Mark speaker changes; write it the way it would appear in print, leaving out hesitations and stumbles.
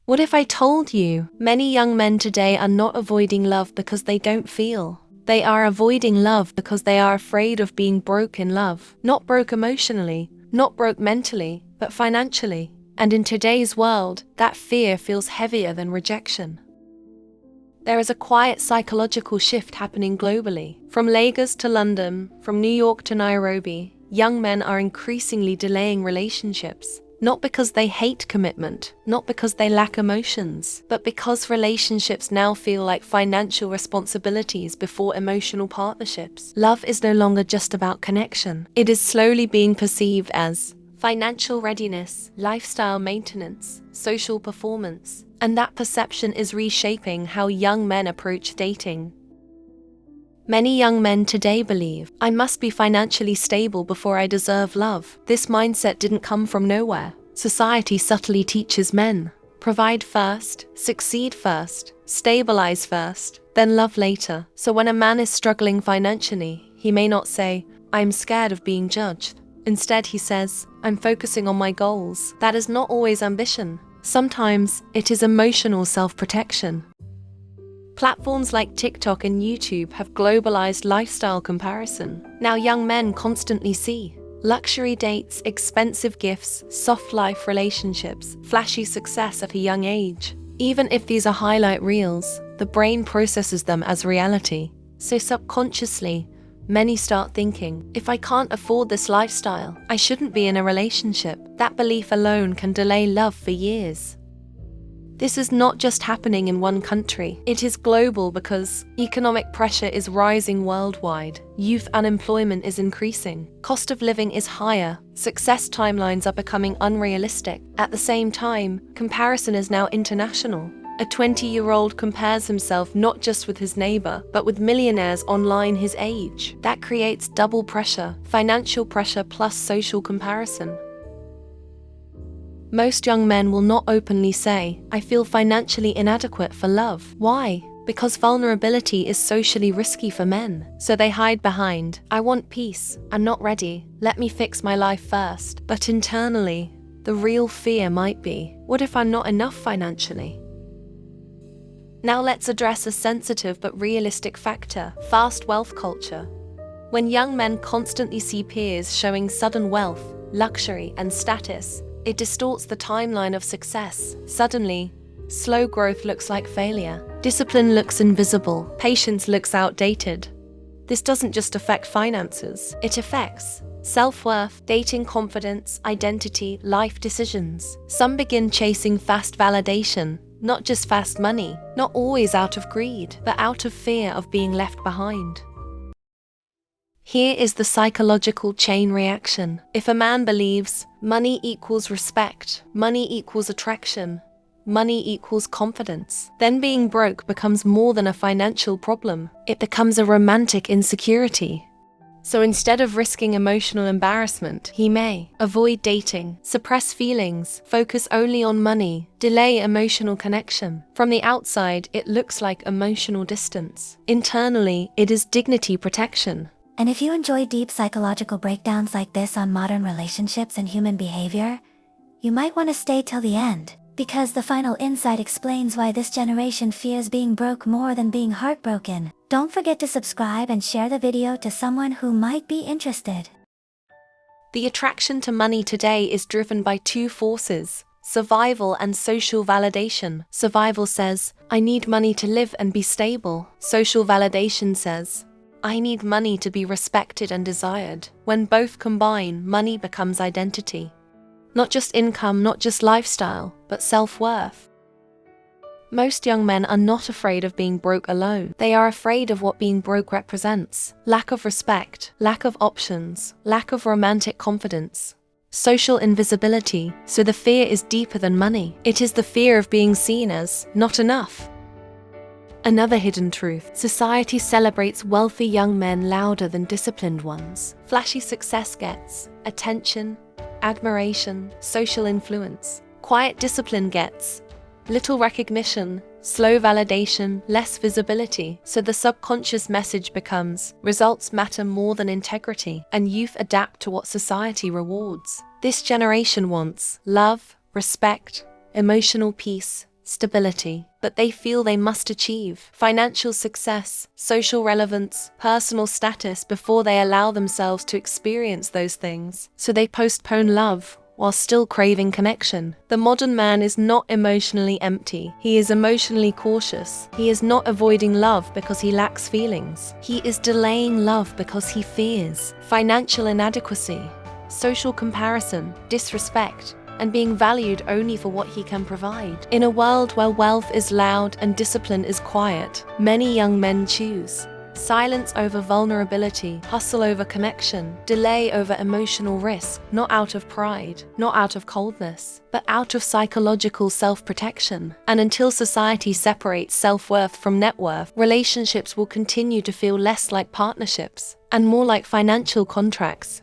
Speaker 1: What if I told you many young men today are not avoiding love because they don't feel? They are avoiding love because they are afraid of being broke in love. Not broke emotionally, not broke mentally, but financially. And in today's world, that fear feels heavier than rejection. There is a quiet psychological shift happening globally. From Lagos to London, from New York to Nairobi, young men are increasingly delaying relationships. Not because they hate commitment, not because they lack emotions, but because relationships now feel like financial responsibilities before emotional partnerships. Love is no longer just about connection. It is slowly being perceived as financial readiness, lifestyle maintenance, social performance, and that perception is reshaping how young men approach dating. Many young men today believe, I must be financially stable before I deserve love. This mindset didn't come from nowhere. Society subtly teaches men, provide first, succeed first, stabilize first, then love later. So when a man is struggling financially, he may not say, I'm scared of being judged. Instead, he says, I'm focusing on my goals. That is not always ambition. Sometimes it is emotional self-protection. Platforms like TikTok and YouTube have globalized lifestyle comparison. Now young men constantly see luxury dates, expensive gifts, soft life relationships, flashy success at a young age. Even if these are highlight reels, the brain processes them as reality. So subconsciously, many start thinking, if I can't afford this lifestyle, I shouldn't be in a relationship. That belief alone can delay love for years. This is not just happening in one country. It is global because economic pressure is rising worldwide. Youth unemployment is increasing. Cost of living is higher. Success timelines are becoming unrealistic. At the same time, comparison is now international. A 20-year-old compares himself not just with his neighbor, but with millionaires online his age. That creates double pressure, financial pressure plus social comparison. Most young men will not openly say, I feel financially inadequate for love. Why? Because vulnerability is socially risky for men. So they hide behind, I want peace, I'm not ready, let me fix my life first. But internally, the real fear might be, what if I'm not enough financially? Now let's address a sensitive but realistic factor, fast wealth culture. When young men constantly see peers showing sudden wealth, luxury, and status, it distorts the timeline of success. Suddenly, slow growth looks like failure. Discipline looks invisible. Patience looks outdated. This doesn't just affect finances. It affects self-worth, dating confidence, identity, life decisions. Some begin chasing fast validation, not just fast money, not always out of greed, but out of fear of being left behind. Here is the psychological chain reaction. If a man believes money equals respect, money equals attraction, money equals confidence, then being broke becomes more than a financial problem. It becomes a romantic insecurity. So instead of risking emotional embarrassment, he may avoid dating, suppress feelings, focus only on money, delay emotional connection. From the outside, it looks like emotional distance. Internally, it is dignity protection.
Speaker 2: And if you enjoy deep psychological breakdowns like this on modern relationships and human behavior, you might want to stay till the end, because the final insight explains why this generation fears being broke more than being heartbroken. Don't forget to subscribe and share the video to someone who might be interested.
Speaker 1: The attraction to money today is driven by two forces: survival and social validation. Survival says, I need money to live and be stable. Social validation says, I need money to be respected and desired. When both combine, money becomes identity. Not just income, not just lifestyle, but self-worth. Most young men are not afraid of being broke alone. They are afraid of what being broke represents: lack of respect, lack of options, lack of romantic confidence, social invisibility. So the fear is deeper than money. It is the fear of being seen as not enough. Another hidden truth: society celebrates wealthy young men louder than disciplined ones. Flashy success gets attention, admiration, social influence. Quiet discipline gets little recognition, slow validation, less visibility. So the subconscious message becomes, results matter more than integrity, and youth adapt to what society rewards. This generation wants love, respect, emotional peace, stability, but they feel they must achieve financial success, social relevance, personal status before they allow themselves to experience those things. So they postpone love while still craving connection. The modern man is not emotionally empty. He is emotionally cautious. He is not avoiding love because he lacks feelings. He is delaying love because he fears financial inadequacy, social comparison, disrespect, and being valued only for what he can provide. In a world where wealth is loud and discipline is quiet, many young men choose silence over vulnerability, hustle over connection, delay over emotional risk, not out of pride, not out of coldness, but out of psychological self-protection. And until society separates self-worth from net worth, relationships will continue to feel less like partnerships and more like financial contracts,